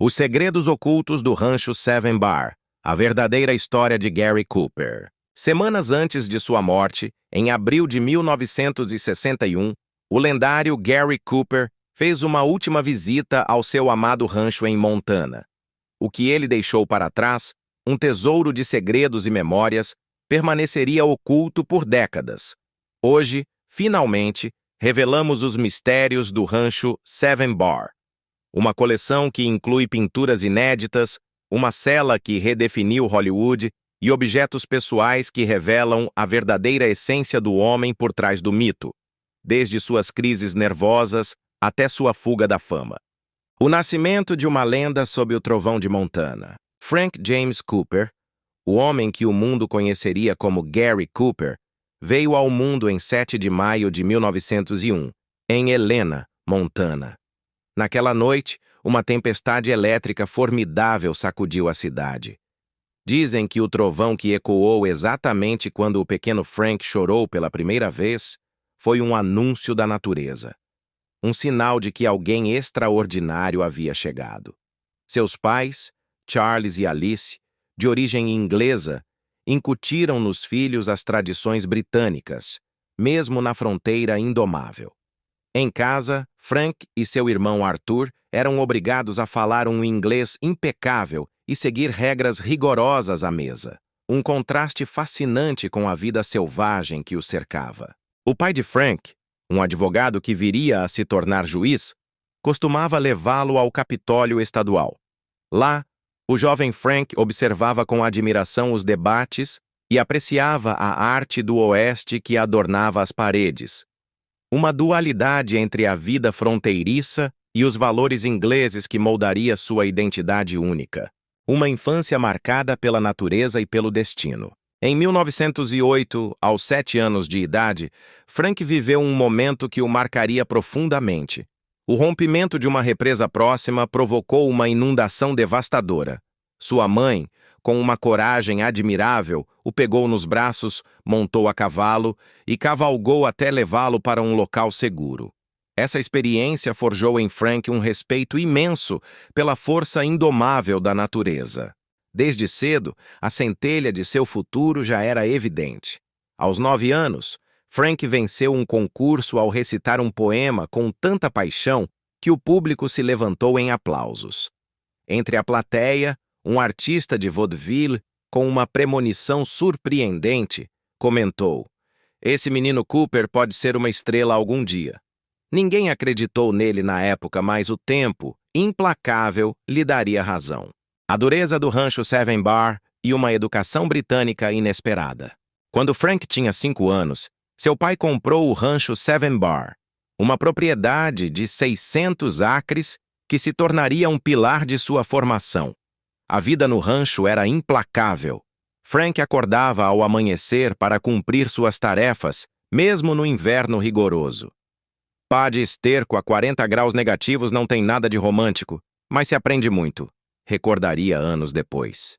Os Segredos Ocultos do Rancho Seven Bar, a verdadeira história de Gary Cooper. Semanas antes de sua morte, em abril de 1961, o lendário Gary Cooper fez uma última visita ao seu amado rancho em Montana. O que ele deixou para trás, um tesouro de segredos e memórias, permaneceria oculto por décadas. Hoje, finalmente, revelamos os mistérios do rancho Seven Bar. Uma coleção que inclui pinturas inéditas, uma cela que redefiniu Hollywood e objetos pessoais que revelam a verdadeira essência do homem por trás do mito, desde suas crises nervosas até sua fuga da fama. O nascimento de uma lenda sob o trovão de Montana. Frank James Cooper, o homem que o mundo conheceria como Gary Cooper, veio ao mundo em 7 de maio de 1901, em Helena, Montana. Naquela noite, uma tempestade elétrica formidável sacudiu a cidade. Dizem que o trovão que ecoou exatamente quando o pequeno Frank chorou pela primeira vez foi um anúncio da natureza. Um sinal de que alguém extraordinário havia chegado. Seus pais, Charles e Alice, de origem inglesa, incutiram nos filhos as tradições britânicas, mesmo na fronteira indomável. Em casa, Frank e seu irmão Arthur eram obrigados a falar um inglês impecável e seguir regras rigorosas à mesa, um contraste fascinante com a vida selvagem que os cercava. O pai de Frank, um advogado que viria a se tornar juiz, costumava levá-lo ao Capitólio Estadual. Lá, o jovem Frank observava com admiração os debates e apreciava a arte do Oeste que adornava as paredes. Uma dualidade entre a vida fronteiriça e os valores ingleses que moldaria sua identidade única. Uma infância marcada pela natureza e pelo destino. Em 1908, aos 7 anos de idade, Frank viveu um momento que o marcaria profundamente. O rompimento de uma represa próxima provocou uma inundação devastadora. Sua mãe, com uma coragem admirável, o pegou nos braços, montou a cavalo e cavalgou até levá-lo para um local seguro. Essa experiência forjou em Frank um respeito imenso pela força indomável da natureza. Desde cedo, a centelha de seu futuro já era evidente. Aos 9 anos, Frank venceu um concurso ao recitar um poema com tanta paixão que o público se levantou em aplausos. Entre a plateia, um artista de vaudeville, com uma premonição surpreendente, comentou: "Esse menino Cooper pode ser uma estrela algum dia." Ninguém acreditou nele na época, mas o tempo, implacável, lhe daria razão. A dureza do rancho Seven Bar e uma educação britânica inesperada. Quando Frank tinha 5 anos, seu pai comprou o rancho Seven Bar, uma propriedade de 600 acres que se tornaria um pilar de sua formação. A vida no rancho era implacável. Frank acordava ao amanhecer para cumprir suas tarefas, mesmo no inverno rigoroso. Pá de esterco a 40 graus negativos não tem nada de romântico, mas se aprende muito, recordaria anos depois.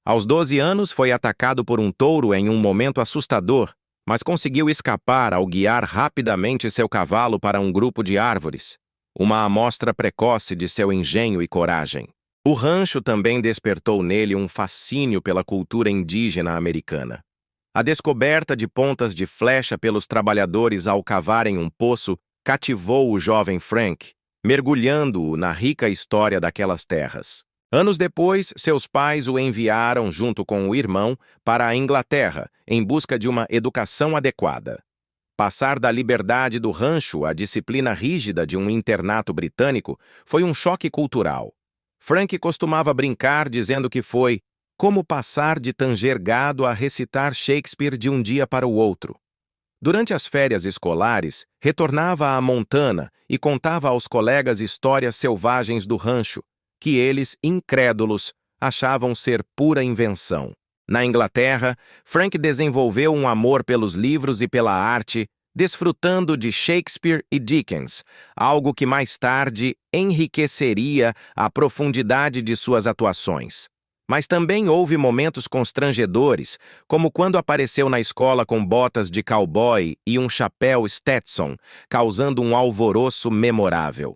Aos 12 anos foi atacado por um touro em um momento assustador, mas conseguiu escapar ao guiar rapidamente seu cavalo para um grupo de árvores, uma amostra precoce de seu engenho e coragem. O rancho também despertou nele um fascínio pela cultura indígena americana. A descoberta de pontas de flecha pelos trabalhadores ao cavarem um poço cativou o jovem Frank, mergulhando-o na rica história daquelas terras. Anos depois, seus pais o enviaram, junto com o irmão, para a Inglaterra, em busca de uma educação adequada. Passar da liberdade do rancho à disciplina rígida de um internato britânico foi um choque cultural. Frank costumava brincar dizendo que foi como passar de tanger gado a recitar Shakespeare de um dia para o outro. Durante as férias escolares, retornava a Montana e contava aos colegas histórias selvagens do rancho, que eles, incrédulos, achavam ser pura invenção. Na Inglaterra, Frank desenvolveu um amor pelos livros e pela arte, desfrutando de Shakespeare e Dickens, algo que mais tarde enriqueceria a profundidade de suas atuações. Mas também houve momentos constrangedores, como quando apareceu na escola com botas de cowboy e um chapéu Stetson, causando um alvoroço memorável.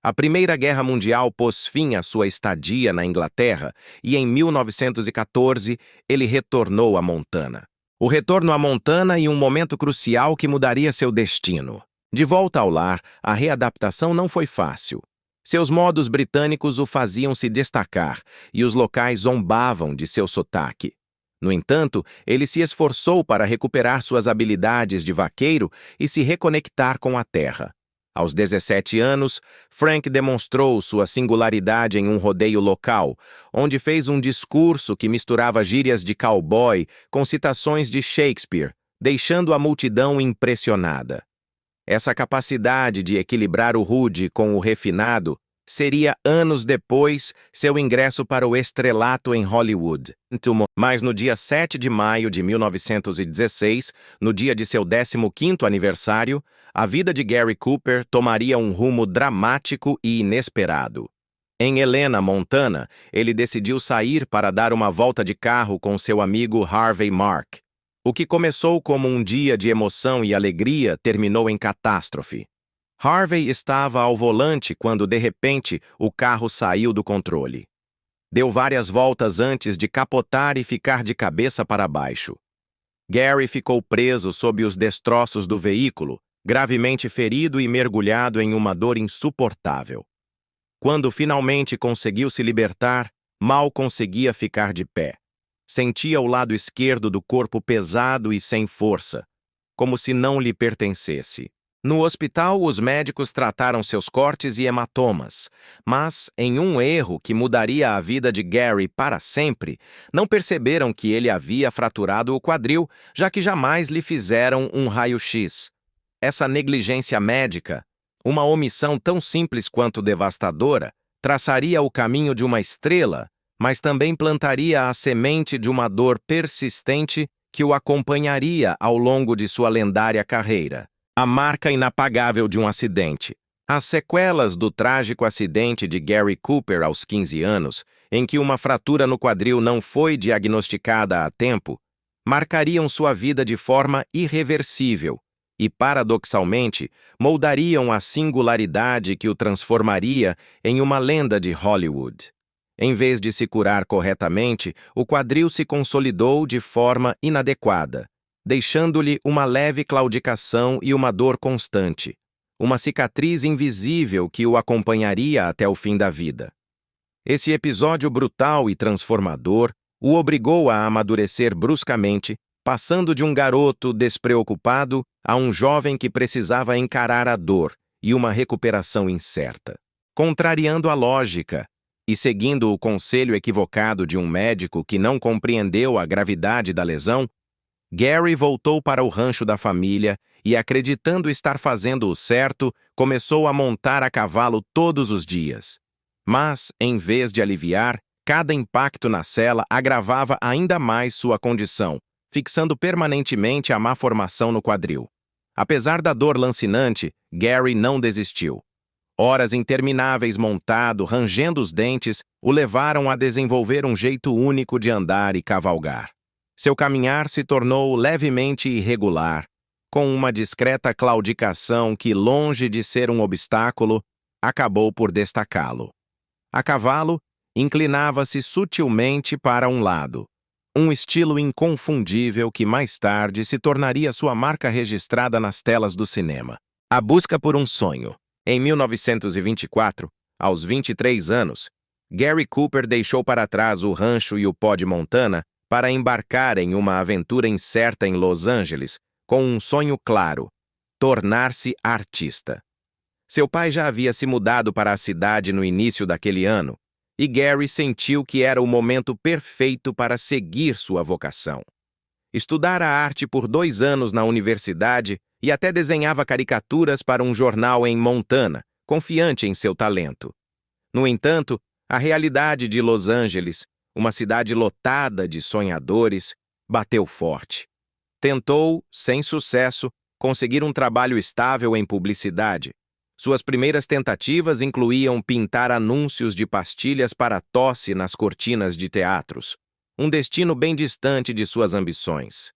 A Primeira Guerra Mundial pôs fim à sua estadia na Inglaterra e, em 1914, ele retornou a Montana. O retorno a Montana e um momento crucial que mudaria seu destino. De volta ao lar, a readaptação não foi fácil. Seus modos britânicos o faziam se destacar e os locais zombavam de seu sotaque. No entanto, ele se esforçou para recuperar suas habilidades de vaqueiro e se reconectar com a terra. Aos 17 anos, Frank demonstrou sua singularidade em um rodeio local, onde fez um discurso que misturava gírias de cowboy com citações de Shakespeare, deixando a multidão impressionada. Essa capacidade de equilibrar o rude com o refinado seria, anos depois, seu ingresso para o estrelato em Hollywood. Mas no dia 7 de maio de 1916, no dia de seu 15º aniversário, a vida de Gary Cooper tomaria um rumo dramático e inesperado. Em Helena, Montana, ele decidiu sair para dar uma volta de carro com seu amigo Harvey Mark. O que começou como um dia de emoção e alegria terminou em catástrofe. Harvey estava ao volante quando, de repente, o carro saiu do controle. Deu várias voltas antes de capotar e ficar de cabeça para baixo. Gary ficou preso sob os destroços do veículo, gravemente ferido e mergulhado em uma dor insuportável. Quando finalmente conseguiu se libertar, mal conseguia ficar de pé. Sentia o lado esquerdo do corpo pesado e sem força, como se não lhe pertencesse. No hospital, os médicos trataram seus cortes e hematomas, mas, em um erro que mudaria a vida de Gary para sempre, não perceberam que ele havia fraturado o quadril, já que jamais lhe fizeram um raio-x. Essa negligência médica, uma omissão tão simples quanto devastadora, traçaria o caminho de uma estrela, mas também plantaria a semente de uma dor persistente que o acompanharia ao longo de sua lendária carreira. A marca inapagável de um acidente. As sequelas do trágico acidente de Gary Cooper aos 15 anos, em que uma fratura no quadril não foi diagnosticada a tempo, marcariam sua vida de forma irreversível e, paradoxalmente, moldariam a singularidade que o transformaria em uma lenda de Hollywood. Em vez de se curar corretamente, o quadril se consolidou de forma inadequada, deixando-lhe uma leve claudicação e uma dor constante, uma cicatriz invisível que o acompanharia até o fim da vida. Esse episódio brutal e transformador o obrigou a amadurecer bruscamente, passando de um garoto despreocupado a um jovem que precisava encarar a dor e uma recuperação incerta. Contrariando a lógica e seguindo o conselho equivocado de um médico que não compreendeu a gravidade da lesão, Gary voltou para o rancho da família e, acreditando estar fazendo o certo, começou a montar a cavalo todos os dias. Mas, em vez de aliviar, cada impacto na sela agravava ainda mais sua condição, fixando permanentemente a má formação no quadril. Apesar da dor lancinante, Gary não desistiu. Horas intermináveis montado, rangendo os dentes, o levaram a desenvolver um jeito único de andar e cavalgar. Seu caminhar se tornou levemente irregular, com uma discreta claudicação que, longe de ser um obstáculo, acabou por destacá-lo. A cavalo, inclinava-se sutilmente para um lado, um estilo inconfundível que mais tarde se tornaria sua marca registrada nas telas do cinema. A busca por um sonho. Em 1924, aos 23 anos, Gary Cooper deixou para trás o rancho e o pó de Montana para embarcar em uma aventura incerta em Los Angeles, com um sonho claro: tornar-se artista. Seu pai já havia se mudado para a cidade no início daquele ano, e Gary sentiu que era o momento perfeito para seguir sua vocação. Estudara arte por 2 anos na universidade e até desenhava caricaturas para um jornal em Montana, confiante em seu talento. No entanto, a realidade de Los Angeles, uma cidade lotada de sonhadores, bateu forte. Tentou, sem sucesso, conseguir um trabalho estável em publicidade. Suas primeiras tentativas incluíam pintar anúncios de pastilhas para tosse nas cortinas de teatros, um destino bem distante de suas ambições.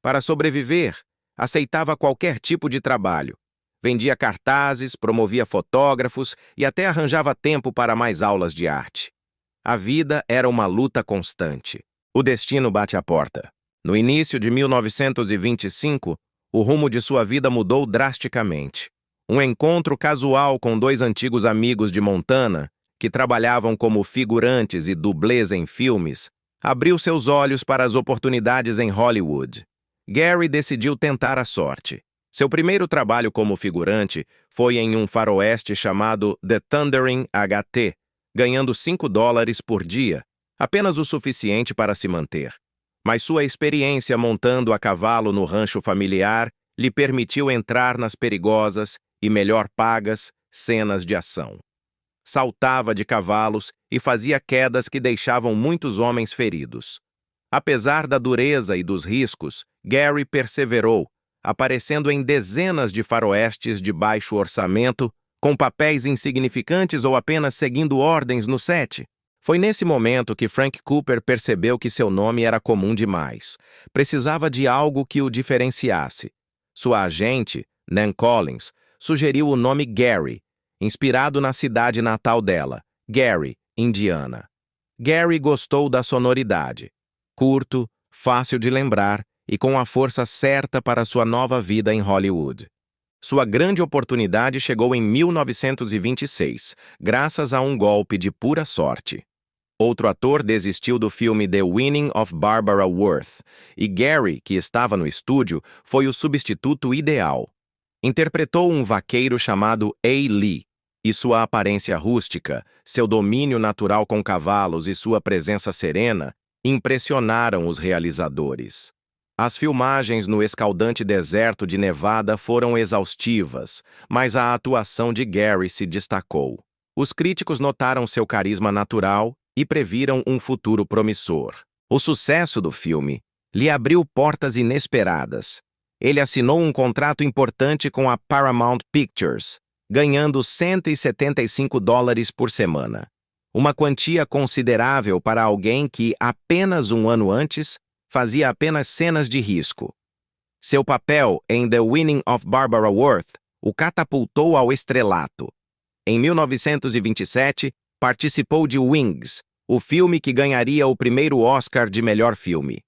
Para sobreviver, aceitava qualquer tipo de trabalho. vendia cartazes, promovia fotógrafos e até arranjava tempo para mais aulas de arte. A vida era uma luta constante. O destino bate à porta. No início de 1925, o rumo de sua vida mudou drasticamente. Um encontro casual com dois antigos amigos de Montana, que trabalhavam como figurantes e dublês em filmes, abriu seus olhos para as oportunidades em Hollywood. Gary decidiu tentar a sorte. Seu primeiro trabalho como figurante foi em um faroeste chamado The Thundering HT, ganhando $5 por dia, apenas o suficiente para se manter. Mas sua experiência montando a cavalo no rancho familiar lhe permitiu entrar nas perigosas e melhor pagas cenas de ação. Saltava de cavalos e fazia quedas que deixavam muitos homens feridos. Apesar da dureza e dos riscos, Gary perseverou, aparecendo em dezenas de faroestes de baixo orçamento, com papéis insignificantes ou apenas seguindo ordens no set. Foi nesse momento que Frank Cooper percebeu que seu nome era comum demais. Precisava de algo que o diferenciasse. Sua agente, Nan Collins, sugeriu o nome Gary, inspirado na cidade natal dela, Gary, Indiana. Gary gostou da sonoridade. Curto, fácil de lembrar e com a força certa para sua nova vida em Hollywood. Sua grande oportunidade chegou em 1926, graças a um golpe de pura sorte. Outro ator desistiu do filme The Winning of Barbara Worth, e Gary, que estava no estúdio, foi o substituto ideal. Interpretou um vaqueiro chamado A. Lee, e sua aparência rústica, seu domínio natural com cavalos e sua presença serena impressionaram os realizadores. As filmagens no escaldante deserto de Nevada foram exaustivas, mas a atuação de Gary se destacou. Os críticos notaram seu carisma natural e previram um futuro promissor. O sucesso do filme lhe abriu portas inesperadas. Ele assinou um contrato importante com a Paramount Pictures, ganhando $175 por semana. Uma quantia considerável para alguém que, apenas um ano antes, fazia apenas cenas de risco. Seu papel em The Winning of Barbara Worth o catapultou ao estrelato. Em 1927, participou de Wings, o filme que ganharia o primeiro Oscar de melhor filme.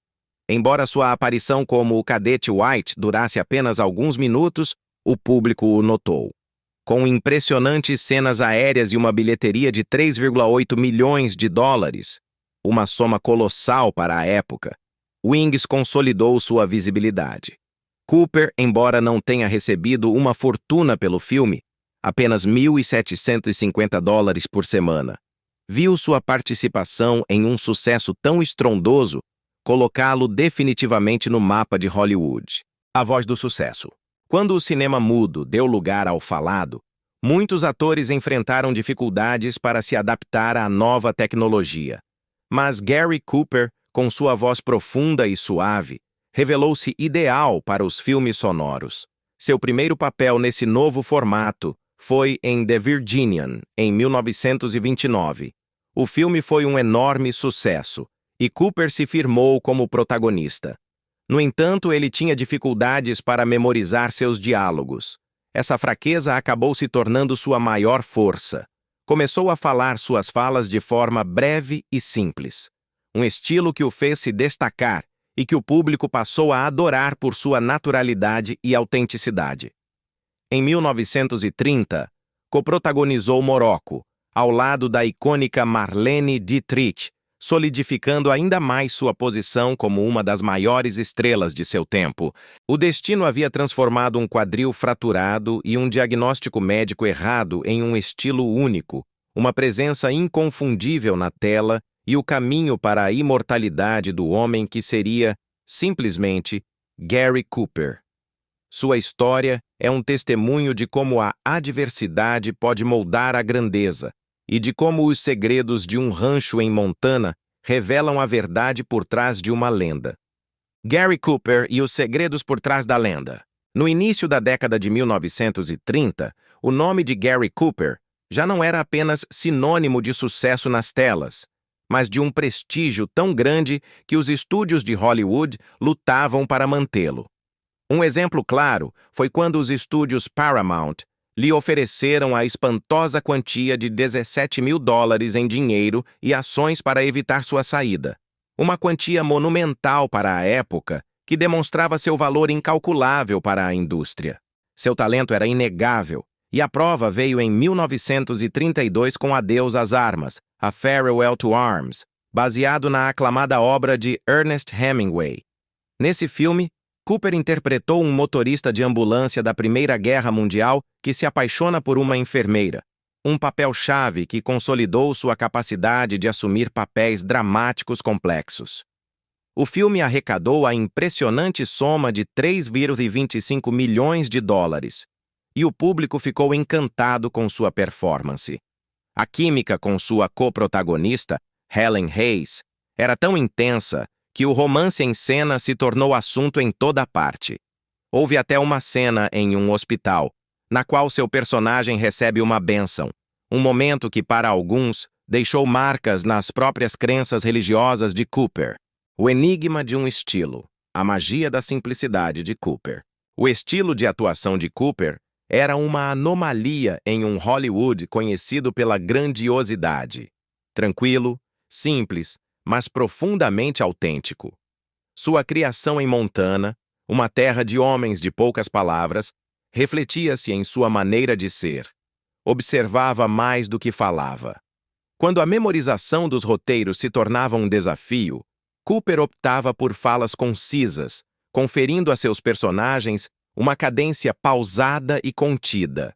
Embora sua aparição como o cadete White durasse apenas alguns minutos, o público o notou. Com impressionantes cenas aéreas e uma bilheteria de $3,8 milhões, uma soma colossal para a época, Wings consolidou sua visibilidade. Cooper, embora não tenha recebido uma fortuna pelo filme, apenas $1.750 por semana, viu sua participação em um sucesso tão estrondoso colocá-lo definitivamente no mapa de Hollywood. A voz do sucesso. Quando o cinema mudo deu lugar ao falado, muitos atores enfrentaram dificuldades para se adaptar à nova tecnologia. Mas Gary Cooper, com sua voz profunda e suave, revelou-se ideal para os filmes sonoros. Seu primeiro papel nesse novo formato foi em The Virginian, em 1929. O filme foi um enorme sucesso, e Cooper se firmou como protagonista. No entanto, ele tinha dificuldades para memorizar seus diálogos. Essa fraqueza acabou se tornando sua maior força. Começou a falar suas falas de forma breve e simples. Um estilo que o fez se destacar e que o público passou a adorar por sua naturalidade e autenticidade. Em 1930, coprotagonizou Morocco, ao lado da icônica Marlene Dietrich, solidificando ainda mais sua posição como uma das maiores estrelas de seu tempo. O destino havia transformado um quadril fraturado e um diagnóstico médico errado em um estilo único, uma presença inconfundível na tela e o caminho para a imortalidade do homem que seria, simplesmente, Gary Cooper. Sua história é um testemunho de como a adversidade pode moldar a grandeza e de como os segredos de um rancho em Montana revelam a verdade por trás de uma lenda. Gary Cooper e os segredos por trás da lenda. No início da década de 1930, o nome de Gary Cooper já não era apenas sinônimo de sucesso nas telas, mas de um prestígio tão grande que os estúdios de Hollywood lutavam para mantê-lo. Um exemplo claro foi quando os estúdios Paramount lhe ofereceram a espantosa quantia de US$ 17.000 em dinheiro e ações para evitar sua saída. Uma quantia monumental para a época que demonstrava seu valor incalculável para a indústria. Seu talento era inegável, e a prova veio em 1932 com Adeus às Armas, A Farewell to Arms, baseado na aclamada obra de Ernest Hemingway. Nesse filme, Cooper interpretou um motorista de ambulância da Primeira Guerra Mundial que se apaixona por uma enfermeira, um papel-chave que consolidou sua capacidade de assumir papéis dramáticos complexos. O filme arrecadou a impressionante soma de US$ 3,25 milhões, e o público ficou encantado com sua performance. A química com sua coprotagonista, Helen Hayes, era tão intensa que o romance em cena se tornou assunto em toda parte. Houve até uma cena em um hospital, na qual seu personagem recebe uma bênção, um momento que, para alguns, deixou marcas nas próprias crenças religiosas de Cooper. O enigma de um estilo, a magia da simplicidade de Cooper. O estilo de atuação de Cooper era uma anomalia em um Hollywood conhecido pela grandiosidade. Tranquilo, simples, mas profundamente autêntico. Sua criação em Montana, uma terra de homens de poucas palavras, refletia-se em sua maneira de ser. Observava mais do que falava. Quando a memorização dos roteiros se tornava um desafio, Cooper optava por falas concisas, conferindo a seus personagens uma cadência pausada e contida.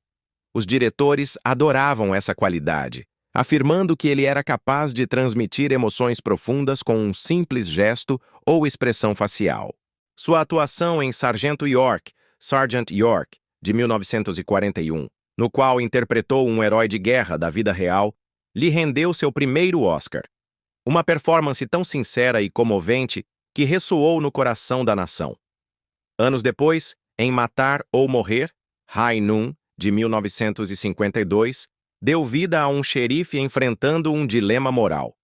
Os diretores adoravam essa qualidade, afirmando que ele era capaz de transmitir emoções profundas com um simples gesto ou expressão facial. Sua atuação em Sargento York, Sergeant York, de 1941, no qual interpretou um herói de guerra da vida real, lhe rendeu seu primeiro Oscar. Uma performance tão sincera e comovente que ressoou no coração da nação. Anos depois, em Matar ou Morrer, High Noon, de 1952, deu vida a um xerife enfrentando um dilema moral.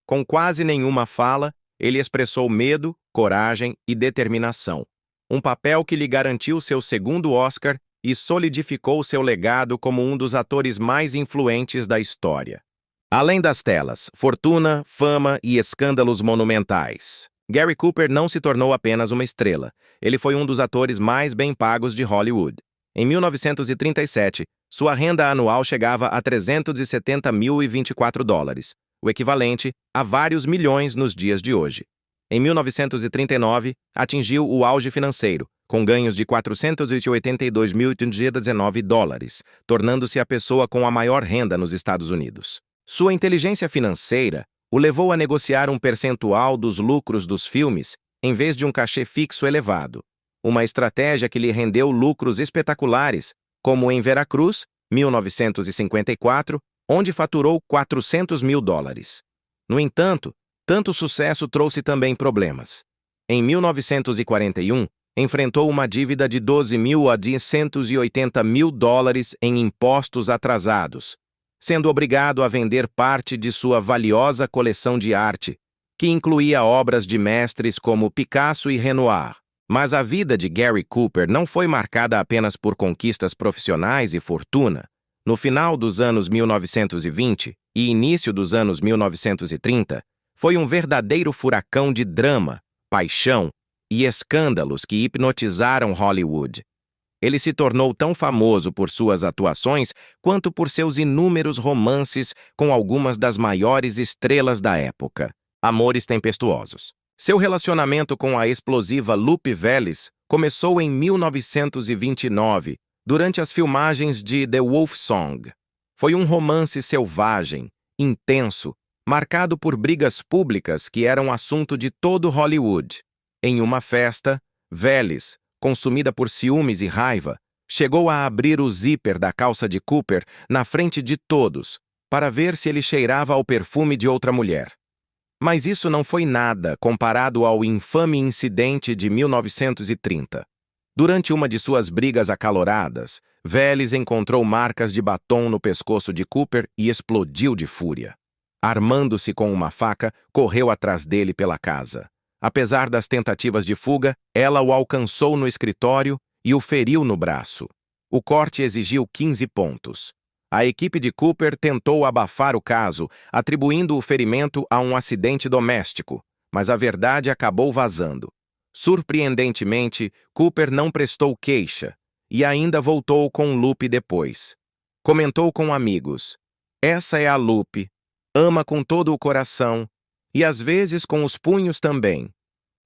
Com quase nenhuma fala, ele expressou medo, coragem e determinação, um papel que lhe garantiu seu segundo Oscar e solidificou seu legado como um dos atores mais influentes da história. Além das telas, fortuna, fama e escândalos monumentais, Gary Cooper não se tornou apenas uma estrela. Ele foi um dos atores mais bem pagos de Hollywood. Em 1937, sua renda anual chegava a $370.024, o equivalente a vários milhões nos dias de hoje. Em 1939, atingiu o auge financeiro, com ganhos de $482.019, tornando-se a pessoa com a maior renda nos Estados Unidos. Sua inteligência financeira o levou a negociar um percentual dos lucros dos filmes em vez de um cachê fixo elevado, uma estratégia que lhe rendeu lucros espetaculares, como em Veracruz, 1954, onde faturou $400 mil. No entanto, tanto sucesso trouxe também problemas. Em 1941, enfrentou uma dívida de $12.000 a $180 mil em impostos atrasados, sendo obrigado a vender parte de sua valiosa coleção de arte, que incluía obras de mestres como Picasso e Renoir. Mas a vida de Gary Cooper não foi marcada apenas por conquistas profissionais e fortuna. No final dos anos 1920 e início dos anos 1930, foi um verdadeiro furacão de drama, paixão e escândalos que hipnotizaram Hollywood. Ele se tornou tão famoso por suas atuações quanto por seus inúmeros romances com algumas das maiores estrelas da época. Amores tempestuosos. Seu relacionamento com a explosiva Lupe Vélez começou em 1929, durante as filmagens de The Wolf Song. Foi um romance selvagem, intenso, marcado por brigas públicas que eram assunto de todo Hollywood. Em uma festa, Vélez, consumida por ciúmes e raiva, chegou a abrir o zíper da calça de Cooper na frente de todos, para ver se ele cheirava ao perfume de outra mulher. Mas isso não foi nada comparado ao infame incidente de 1930. Durante uma de suas brigas acaloradas, Vélez encontrou marcas de batom no pescoço de Cooper e explodiu de fúria. Armando-se com uma faca, correu atrás dele pela casa. Apesar das tentativas de fuga, ela o alcançou no escritório e o feriu no braço. O corte exigiu 15 pontos. A equipe de Cooper tentou abafar o caso, atribuindo o ferimento a um acidente doméstico, mas a verdade acabou vazando. Surpreendentemente, Cooper não prestou queixa e ainda voltou com Lupe depois. Comentou com amigos: "Essa é a Lupe. Ama com todo o coração e às vezes com os punhos também."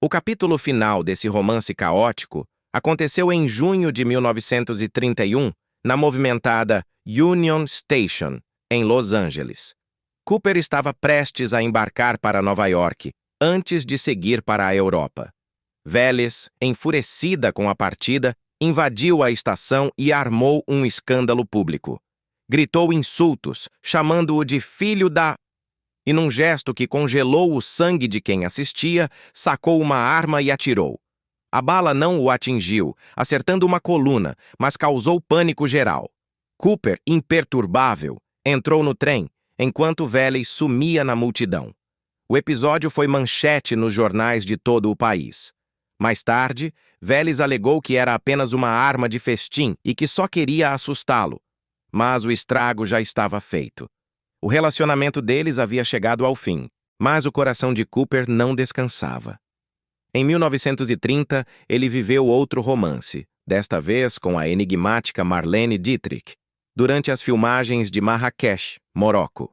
O capítulo final desse romance caótico aconteceu em junho de 1931, na movimentada Union Station, em Los Angeles. Cooper estava prestes a embarcar para Nova York, antes de seguir para a Europa. Veles, enfurecida com a partida, invadiu a estação e armou um escândalo público. Gritou insultos, chamando-o de filho da... E num gesto que congelou o sangue de quem assistia, sacou uma arma e atirou. A bala não o atingiu, acertando uma coluna, mas causou pânico geral. Cooper, imperturbável, entrou no trem, enquanto Veles sumia na multidão. O episódio foi manchete nos jornais de todo o país. Mais tarde, Veles alegou que era apenas uma arma de festim e que só queria assustá-lo. Mas o estrago já estava feito. O relacionamento deles havia chegado ao fim, mas o coração de Cooper não descansava. Em 1930, ele viveu outro romance, desta vez com a enigmática Marlene Dietrich, durante as filmagens de Marrakech, Marrocos.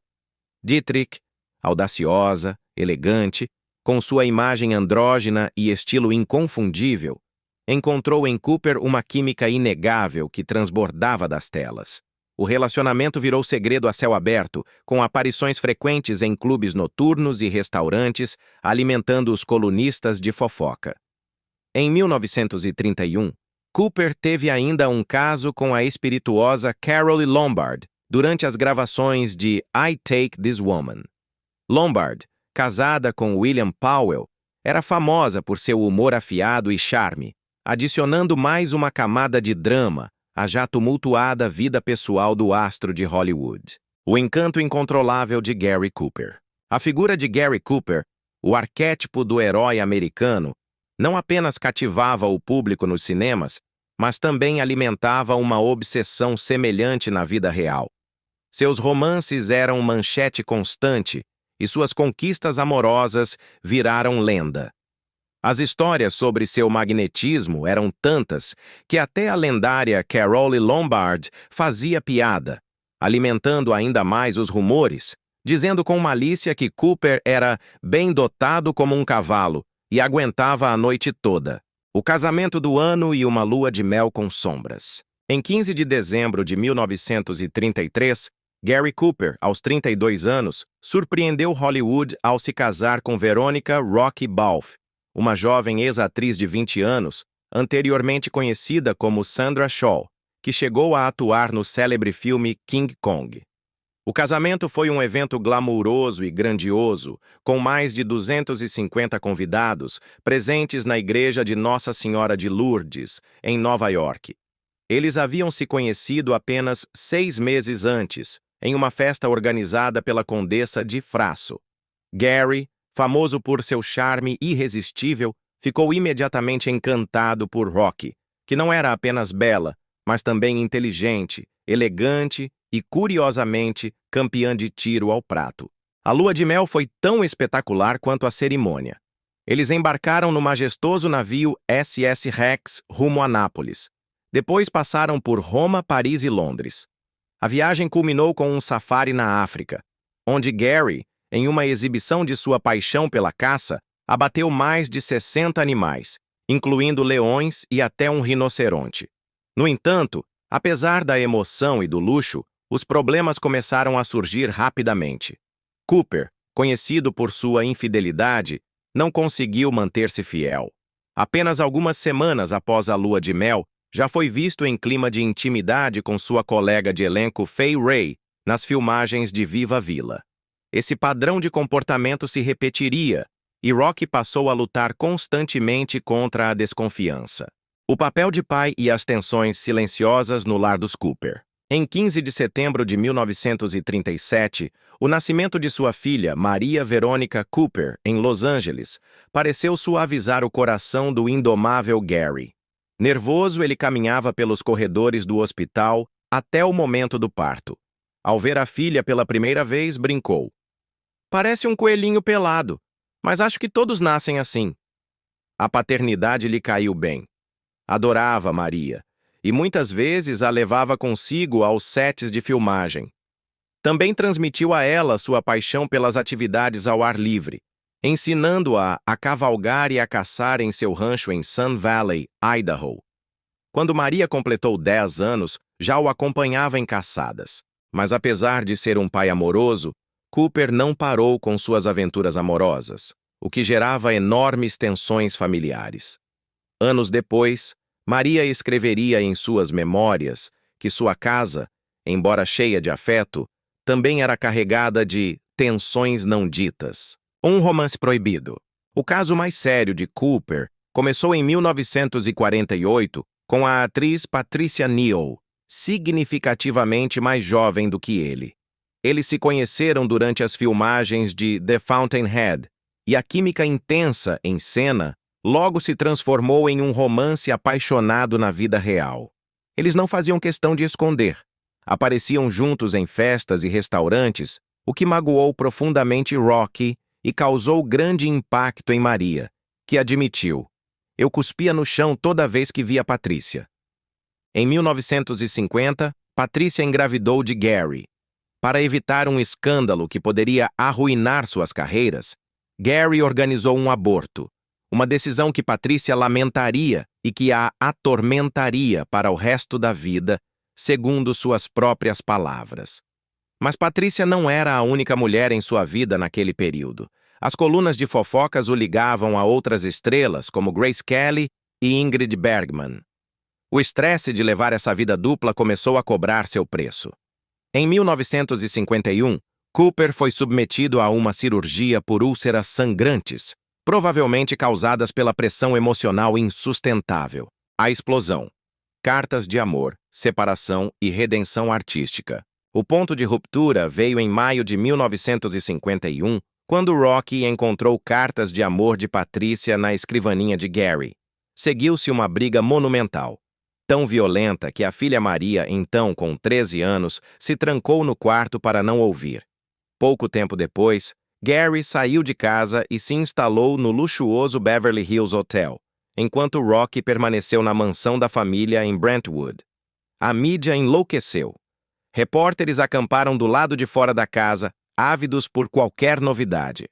Dietrich, audaciosa, elegante, com sua imagem andrógina e estilo inconfundível, encontrou em Cooper uma química inegável que transbordava das telas. O relacionamento virou segredo a céu aberto, com aparições frequentes em clubes noturnos e restaurantes, alimentando os colunistas de fofoca. Em 1931, Cooper teve ainda um caso com a espirituosa Carole Lombard, durante as gravações de I Take This Woman. Lombard, casada com William Powell, era famosa por seu humor afiado e charme, adicionando mais uma camada de drama à já tumultuada vida pessoal do astro de Hollywood. O encanto incontrolável de Gary Cooper. A figura de Gary Cooper, o arquétipo do herói americano, não apenas cativava o público nos cinemas, mas também alimentava uma obsessão semelhante na vida real. Seus romances eram manchete constante e suas conquistas amorosas viraram lenda. As histórias sobre seu magnetismo eram tantas que até a lendária Carole Lombard fazia piada, alimentando ainda mais os rumores, dizendo com malícia que Cooper era bem dotado como um cavalo e aguentava a noite toda. O casamento do ano e uma lua de mel com sombras. Em 15 de dezembro de 1933, Gary Cooper, aos 32 anos, surpreendeu Hollywood ao se casar com Veronica Rocky Balfe, uma jovem ex-atriz de 20 anos, anteriormente conhecida como Sandra Shaw, que chegou a atuar no célebre filme King Kong. O casamento foi um evento glamouroso e grandioso, com mais de 250 convidados presentes na igreja de Nossa Senhora de Lourdes, em Nova York. Eles haviam se conhecido apenas 6 meses antes, em uma festa organizada pela Condessa de Frasso. Gary, famoso por seu charme irresistível, ficou imediatamente encantado por Rocky, que não era apenas bela, mas também inteligente, elegante e, curiosamente, campeã de tiro ao prato. A lua de mel foi tão espetacular quanto a cerimônia. Eles embarcaram no majestoso navio SS Rex rumo a Nápoles. Depois passaram por Roma, Paris e Londres. A viagem culminou com um safari na África, onde Gary, em uma exibição de sua paixão pela caça, abateu mais de 60 animais, incluindo leões e até um rinoceronte. No entanto, apesar da emoção e do luxo, os problemas começaram a surgir rapidamente. Cooper, conhecido por sua infidelidade, não conseguiu manter-se fiel. Apenas algumas semanas após a lua de mel, já foi visto em clima de intimidade com sua colega de elenco Fay Wray nas filmagens de Viva a Vila. Esse padrão de comportamento se repetiria, e Rocky passou a lutar constantemente contra a desconfiança. O papel de pai e as tensões silenciosas no lar dos Cooper. Em 15 de setembro de 1937, o nascimento de sua filha, Maria Veronica Cooper, em Los Angeles, pareceu suavizar o coração do indomável Gary. Nervoso, ele caminhava pelos corredores do hospital até o momento do parto. Ao ver a filha pela primeira vez, brincou. "Parece um coelhinho pelado, mas acho que todos nascem assim." A paternidade lhe caiu bem. Adorava Maria, e muitas vezes a levava consigo aos sets de filmagem. Também transmitiu a ela sua paixão pelas atividades ao ar livre, ensinando-a a cavalgar e a caçar em seu rancho em Sun Valley, Idaho. Quando Maria completou 10 anos, já o acompanhava em caçadas. Mas apesar de ser um pai amoroso, Cooper não parou com suas aventuras amorosas, o que gerava enormes tensões familiares. Anos depois, Maria escreveria em suas memórias que sua casa, embora cheia de afeto, também era carregada de tensões não ditas. Um romance proibido. O caso mais sério de Cooper começou em 1948 com a atriz Patricia Neal, significativamente mais jovem do que ele. Eles se conheceram durante as filmagens de The Fountainhead, e a química intensa em cena logo se transformou em um romance apaixonado na vida real. Eles não faziam questão de esconder. Apareciam juntos em festas e restaurantes, o que magoou profundamente Rocky e causou grande impacto em Maria, que admitiu: "Eu cuspia no chão toda vez que via Patrícia." Em 1950, Patrícia engravidou de Gary. Para evitar um escândalo que poderia arruinar suas carreiras, Gary organizou um aborto, uma decisão que Patrícia lamentaria e que a atormentaria para o resto da vida, segundo suas próprias palavras. Mas Patrícia não era a única mulher em sua vida naquele período. As colunas de fofocas o ligavam a outras estrelas, como Grace Kelly e Ingrid Bergman. O estresse de levar essa vida dupla começou a cobrar seu preço. Em 1951, Cooper foi submetido a uma cirurgia por úlceras sangrantes, provavelmente causadas pela pressão emocional insustentável. A explosão. Cartas de amor, separação e redenção artística. O ponto de ruptura veio em maio de 1951, quando Rocky encontrou cartas de amor de Patrícia na escrivaninha de Gary. Seguiu-se uma briga monumental, tão violenta que a filha Maria, então com 13 anos, se trancou no quarto para não ouvir. Pouco tempo depois, Gary saiu de casa e se instalou no luxuoso Beverly Hills Hotel, enquanto Rocky permaneceu na mansão da família em Brentwood. A mídia enlouqueceu. Repórteres acamparam do lado de fora da casa, ávidos por qualquer novidade.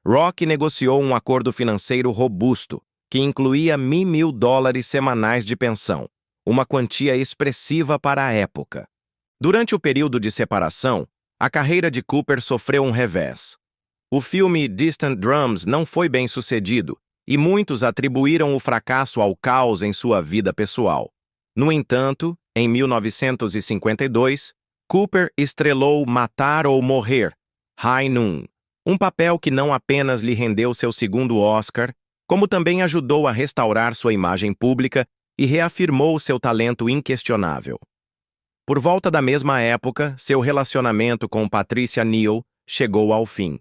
Rocky negociou um acordo financeiro robusto, que incluía $1.000 semanais de pensão, uma quantia expressiva para a época. Durante o período de separação, a carreira de Cooper sofreu um revés. O filme Distant Drums não foi bem sucedido, e muitos atribuíram o fracasso ao caos em sua vida pessoal. No entanto, em 1952, Cooper estrelou Matar ou Morrer, High Noon, um papel que não apenas lhe rendeu seu segundo Oscar, como também ajudou a restaurar sua imagem pública e reafirmou seu talento inquestionável. Por volta da mesma época, seu relacionamento com Patricia Neal chegou ao fim.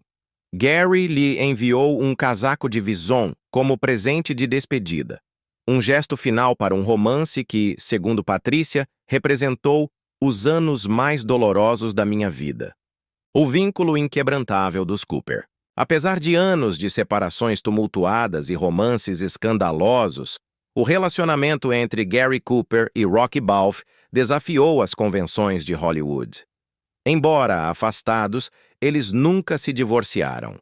Gary lhe enviou um casaco de Vison como presente de despedida, um gesto final para um romance que, segundo Patrícia, representou os anos mais dolorosos da minha vida. O vínculo inquebrantável dos Cooper. Apesar de anos de separações tumultuadas e romances escandalosos, o relacionamento entre Gary Cooper e Rocky Balfe desafiou as convenções de Hollywood. Embora afastados, eles nunca se divorciaram.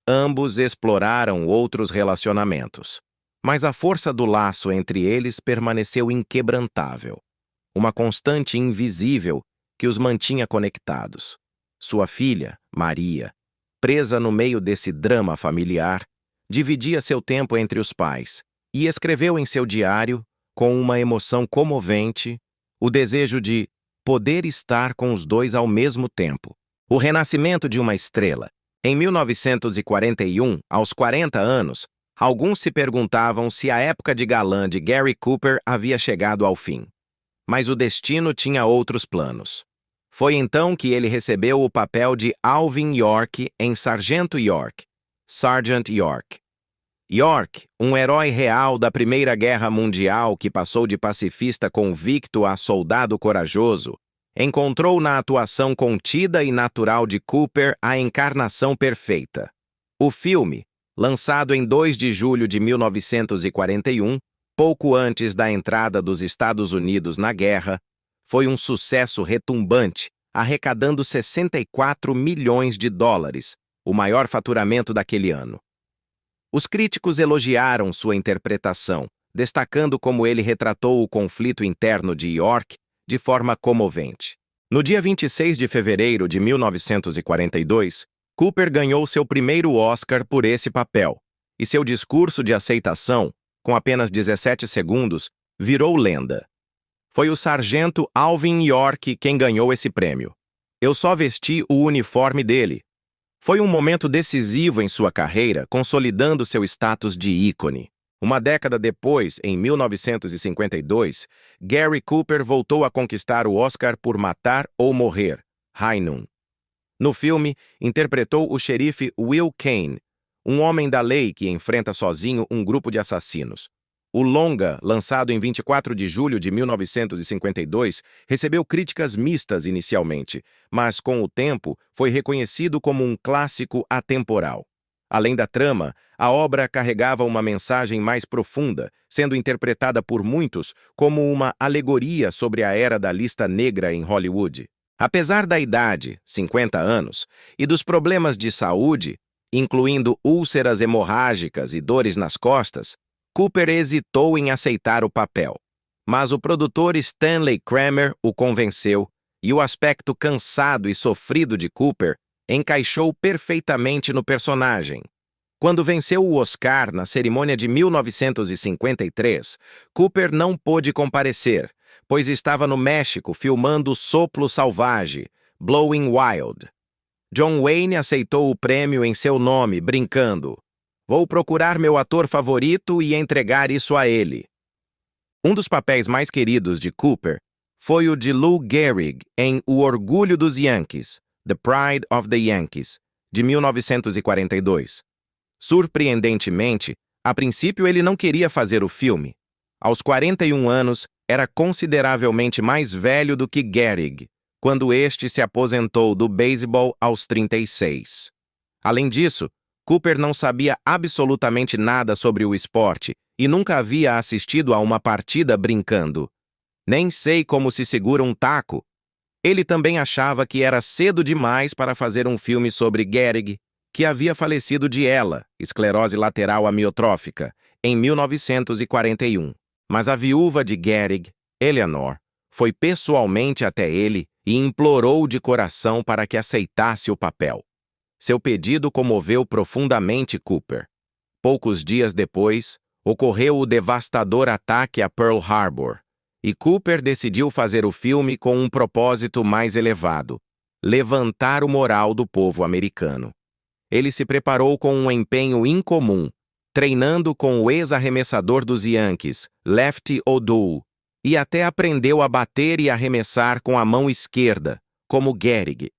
Ambos exploraram outros relacionamentos, mas a força do laço entre eles permaneceu inquebrantável, uma constante invisível que os mantinha conectados. Sua filha, Maria, presa no meio desse drama familiar, dividia seu tempo entre os pais e escreveu em seu diário, com uma emoção comovente, o desejo de poder estar com os dois ao mesmo tempo. O renascimento de uma estrela. Em 1941, aos 40 anos, alguns se perguntavam se a época de galã de Gary Cooper havia chegado ao fim. mas o destino tinha outros planos. Foi então que ele recebeu o papel de Alvin York em Sargento York, Sergeant York. York, um herói real da Primeira Guerra Mundial que passou de pacifista convicto a soldado corajoso, encontrou na atuação contida e natural de Cooper a encarnação perfeita. O filme, lançado em 2 de julho de 1941, pouco antes da entrada dos Estados Unidos na guerra, foi um sucesso retumbante, arrecadando 64 milhões de dólares, o maior faturamento daquele ano. Os críticos elogiaram sua interpretação, destacando como ele retratou o conflito interno de York de forma comovente. No dia 26 de fevereiro de 1942, Cooper ganhou seu primeiro Oscar por esse papel, e seu discurso de aceitação, com apenas 17 segundos, virou lenda. Foi o sargento Alvin York quem ganhou esse prêmio. Eu só vesti o uniforme dele. Foi um momento decisivo em sua carreira, consolidando seu status de ícone. Uma década depois, em 1952, Gary Cooper voltou a conquistar o Oscar por Matar ou Morrer, High Noon. No filme, interpretou o xerife Will Kane, um homem da lei que enfrenta sozinho um grupo de assassinos. O longa, lançado em 24 de julho de 1952, recebeu críticas mistas inicialmente, mas com o tempo foi reconhecido como um clássico atemporal. Além da trama, a obra carregava uma mensagem mais profunda, sendo interpretada por muitos como uma alegoria sobre a era da lista negra em Hollywood. Apesar da idade, 50 anos, e dos problemas de saúde, incluindo úlceras hemorrágicas e dores nas costas, Cooper hesitou em aceitar o papel. Mas o produtor Stanley Kramer o convenceu, e o aspecto cansado e sofrido de Cooper encaixou perfeitamente no personagem. Quando venceu o Oscar na cerimônia de 1953, Cooper não pôde comparecer, pois estava no México filmando Soplo Salvage, Blowing Wild. John Wayne aceitou o prêmio em seu nome, brincando: "Vou procurar meu ator favorito e entregar isso a ele." Um dos papéis mais queridos de Cooper foi o de Lou Gehrig em O Orgulho dos Yankees, The Pride of the Yankees, de 1942. Surpreendentemente, a princípio ele não queria fazer o filme. Aos 41 anos, era consideravelmente mais velho do que Gehrig, quando este se aposentou do beisebol aos 36. Além disso, Cooper não sabia absolutamente nada sobre o esporte e nunca havia assistido a uma partida brincando. "Nem sei como se segura um taco." Ele também achava que era cedo demais para fazer um filme sobre Gehrig, que havia falecido de ELA, esclerose lateral amiotrófica, em 1941. Mas a viúva de Gehrig, Eleanor, foi pessoalmente até ele e implorou de coração para que aceitasse o papel. Seu pedido comoveu profundamente Cooper. Poucos dias depois, ocorreu o devastador ataque a Pearl Harbor, e Cooper decidiu fazer o filme com um propósito mais elevado: levantar o moral do povo americano. Ele se preparou com um empenho incomum, treinando com o ex-arremessador dos Yankees, Lefty O'Doul, e até aprendeu a bater e arremessar com a mão esquerda, como Gehrig.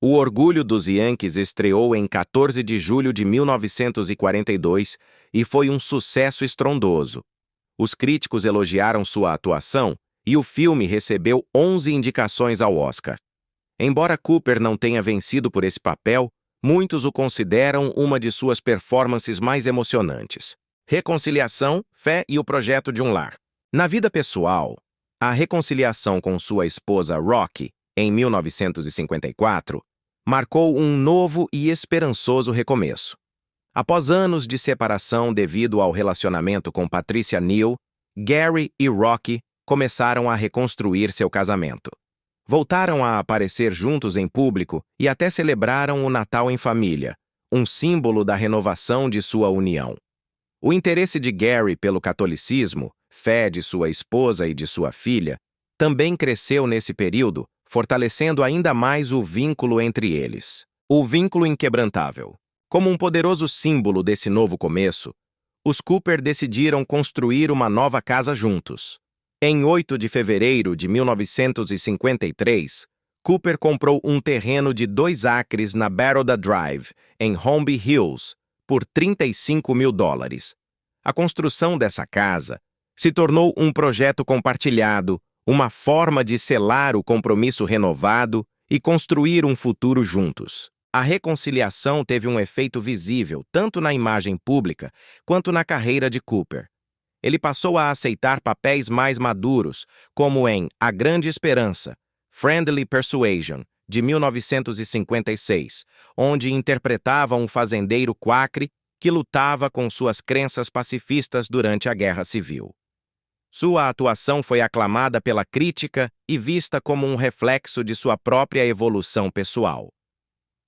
O Orgulho dos Yankees estreou em 14 de julho de 1942 e foi um sucesso estrondoso. Os críticos elogiaram sua atuação e o filme recebeu 11 indicações ao Oscar. Embora Cooper não tenha vencido por esse papel, muitos o consideram uma de suas performances mais emocionantes. Reconciliação, fé e o projeto de um lar. Na vida pessoal, a reconciliação com sua esposa Rocky, em 1954, marcou um novo e esperançoso recomeço. Após anos de separação devido ao relacionamento com Patricia Neal, Gary e Rocky começaram a reconstruir seu casamento. Voltaram a aparecer juntos em público e até celebraram o Natal em família, um símbolo da renovação de sua união. O interesse de Gary pelo catolicismo, fé de sua esposa e de sua filha, também cresceu nesse período, fortalecendo ainda mais o vínculo entre eles. O vínculo inquebrantável. Como um poderoso símbolo desse novo começo, os Cooper decidiram construir uma nova casa juntos. Em 8 de fevereiro de 1953, Cooper comprou um terreno de 2 acres na Baroda Drive, em Holmby Hills, por $35 mil. A construção dessa casa se tornou um projeto compartilhado, uma forma de selar o compromisso renovado e construir um futuro juntos. A reconciliação teve um efeito visível tanto na imagem pública quanto na carreira de Cooper. Ele passou a aceitar papéis mais maduros, como em A Grande Esperança, Friendly Persuasion, de 1956, onde interpretava um fazendeiro quacre que lutava com suas crenças pacifistas durante a Guerra Civil. Sua atuação foi aclamada pela crítica e vista como um reflexo de sua própria evolução pessoal.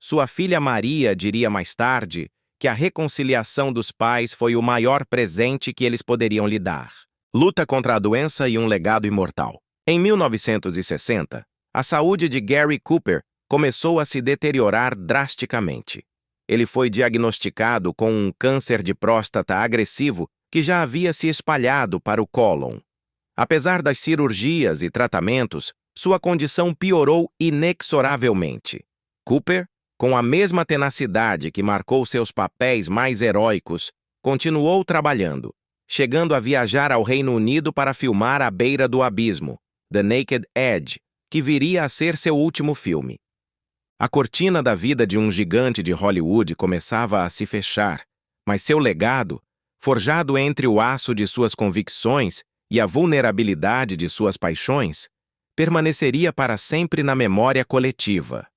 Sua filha Maria diria mais tarde que a reconciliação dos pais foi o maior presente que eles poderiam lhe dar. Luta contra a doença e um legado imortal. Em 1960, a saúde de Gary Cooper começou a se deteriorar drasticamente. Ele foi diagnosticado com um câncer de próstata agressivo que já havia se espalhado para o cólon. Apesar das cirurgias e tratamentos, sua condição piorou inexoravelmente. Cooper, com a mesma tenacidade que marcou seus papéis mais heróicos, continuou trabalhando, chegando a viajar ao Reino Unido para filmar À Beira do Abismo, The Naked Edge, que viria a ser seu último filme. A cortina da vida de um gigante de Hollywood começava a se fechar, mas seu legado, forjado entre o aço de suas convicções e a vulnerabilidade de suas paixões, permaneceria para sempre na memória coletiva.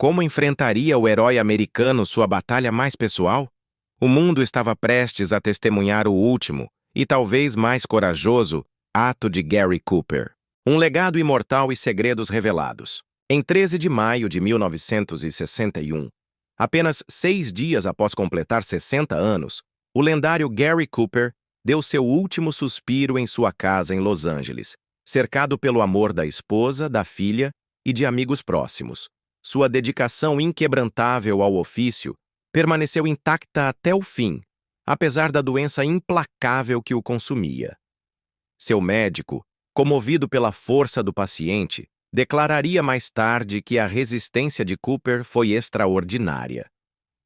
Como enfrentaria o herói americano sua batalha mais pessoal? O mundo estava prestes a testemunhar o último, e talvez mais corajoso, ato de Gary Cooper. Um legado imortal e segredos revelados. Em 13 de maio de 1961, apenas 6 dias após completar 60 anos, o lendário Gary Cooper deu seu último suspiro em sua casa em Los Angeles, cercado pelo amor da esposa, da filha e de amigos próximos. Sua dedicação inquebrantável ao ofício permaneceu intacta até o fim, apesar da doença implacável que o consumia. Seu médico, comovido pela força do paciente, declararia mais tarde que a resistência de Cooper foi extraordinária.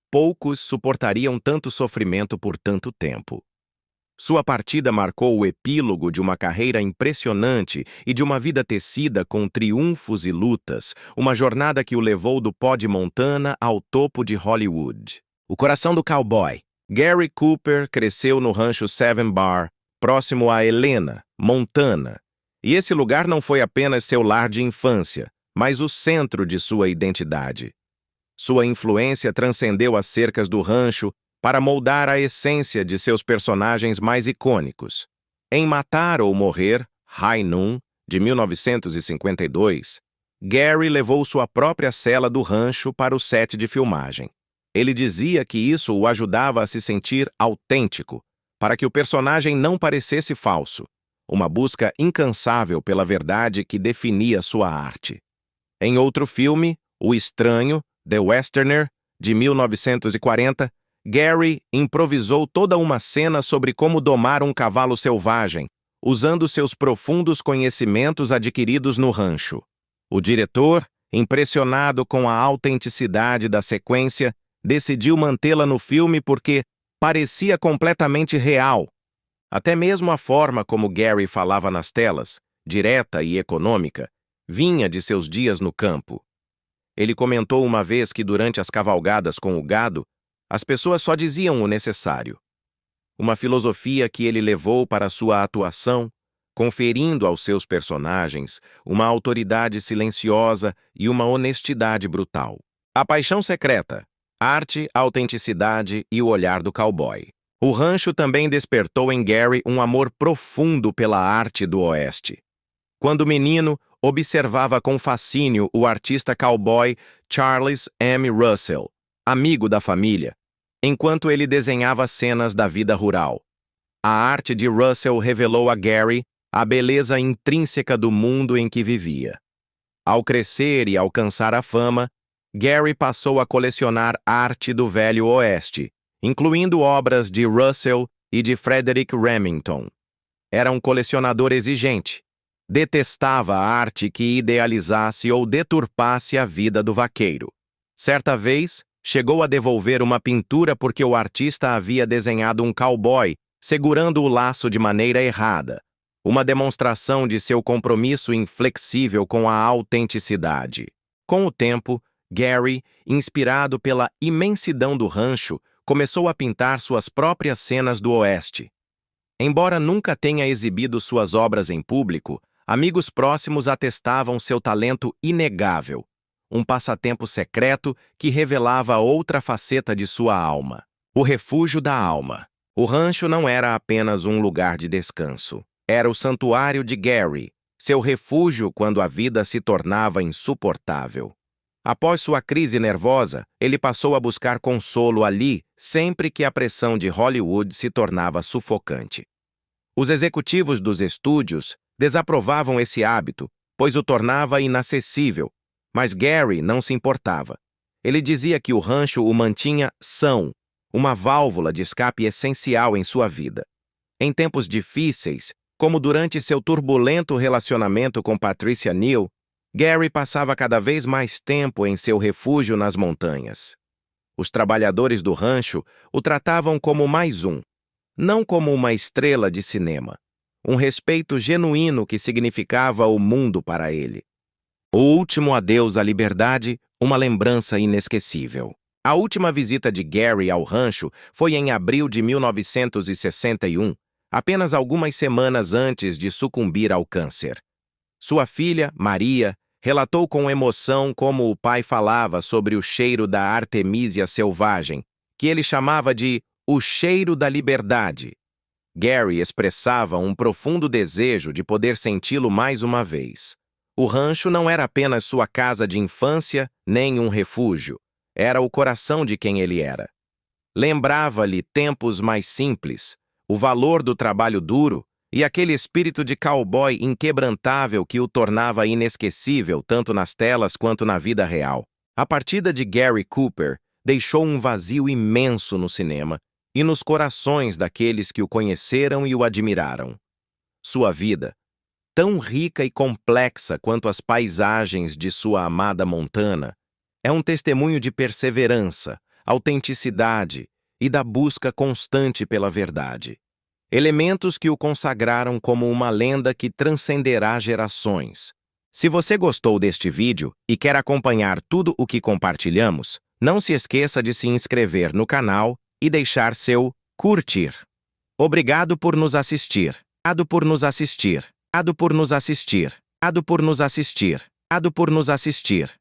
Poucos suportariam tanto sofrimento por tanto tempo. Sua partida marcou o epílogo de uma carreira impressionante e de uma vida tecida com triunfos e lutas, uma jornada que o levou do pó de Montana ao topo de Hollywood. O coração do cowboy. Gary Cooper cresceu no rancho Seven Bar, próximo a Helena, Montana. E esse lugar não foi apenas seu lar de infância, mas o centro de sua identidade. Sua influência transcendeu as cercas do rancho para moldar a essência de seus personagens mais icônicos. Em Matar ou Morrer, High Noon, de 1952, Gary levou sua própria cela do rancho para o set de filmagem. Ele dizia que isso o ajudava a se sentir autêntico, para que o personagem não parecesse falso, uma busca incansável pela verdade que definia sua arte. Em outro filme, O Estranho, The Westerner, de 1940, Gary improvisou toda uma cena sobre como domar um cavalo selvagem, usando seus profundos conhecimentos adquiridos no rancho. O diretor, impressionado com a autenticidade da sequência, decidiu mantê-la no filme porque parecia completamente real. Até mesmo a forma como Gary falava nas telas, direta e econômica, vinha de seus dias no campo. Ele comentou uma vez que durante as cavalgadas com o gado, as pessoas só diziam o necessário. Uma filosofia que ele levou para sua atuação, conferindo aos seus personagens uma autoridade silenciosa e uma honestidade brutal. A paixão secreta, arte, autenticidade e o olhar do cowboy. O rancho também despertou em Gary um amor profundo pela arte do Oeste. Quando menino, observava com fascínio o artista cowboy Charles M. Russell, amigo da família, enquanto ele desenhava cenas da vida rural. A arte de Russell revelou a Gary a beleza intrínseca do mundo em que vivia. Ao crescer e alcançar a fama, Gary passou a colecionar arte do Velho Oeste, incluindo obras de Russell e de Frederick Remington. Era um colecionador exigente. Detestava a arte que idealizasse ou deturpasse a vida do vaqueiro. Certa vez, chegou a devolver uma pintura porque o artista havia desenhado um cowboy segurando o laço de maneira errada, uma demonstração de seu compromisso inflexível com a autenticidade. Com o tempo, Gary, inspirado pela imensidão do rancho, começou a pintar suas próprias cenas do Oeste. Embora nunca tenha exibido suas obras em público, amigos próximos atestavam seu talento inegável, um passatempo secreto que revelava outra faceta de sua alma. O refúgio da alma. O rancho não era apenas um lugar de descanso. Era o santuário de Gary, seu refúgio quando a vida se tornava insuportável. Após sua crise nervosa, ele passou a buscar consolo ali sempre que a pressão de Hollywood se tornava sufocante. Os executivos dos estúdios desaprovavam esse hábito, pois o tornava inacessível, mas Gary não se importava. Ele dizia que o rancho o mantinha são, uma válvula de escape essencial em sua vida. Em tempos difíceis, como durante seu turbulento relacionamento com Patricia Neal, Gary passava cada vez mais tempo em seu refúgio nas montanhas. Os trabalhadores do rancho o tratavam como mais um, não como uma estrela de cinema, um respeito genuíno que significava o mundo para ele. O último adeus à liberdade, uma lembrança inesquecível. A última visita de Gary ao rancho foi em abril de 1961, apenas algumas semanas antes de sucumbir ao câncer. Sua filha, Maria, relatou com emoção como o pai falava sobre o cheiro da artemísia selvagem, que ele chamava de o cheiro da liberdade. Gary expressava um profundo desejo de poder senti-lo mais uma vez. O rancho não era apenas sua casa de infância, nem um refúgio. Era o coração de quem ele era. Lembrava-lhe tempos mais simples, o valor do trabalho duro e aquele espírito de cowboy inquebrantável que o tornava inesquecível tanto nas telas quanto na vida real. A partida de Gary Cooper deixou um vazio imenso no cinema e nos corações daqueles que o conheceram e o admiraram. Sua vida, tão rica e complexa quanto as paisagens de sua amada Montana, é um testemunho de perseverança, autenticidade e da busca constante pela verdade. Elementos que o consagraram como uma lenda que transcenderá gerações. Se você gostou deste vídeo e quer acompanhar tudo o que compartilhamos, não se esqueça de se inscrever no canal e deixar seu curtir. Obrigado por nos assistir. Obrigado por nos assistir. Obrigado por nos assistir. Obrigado por nos assistir. Obrigado por nos assistir.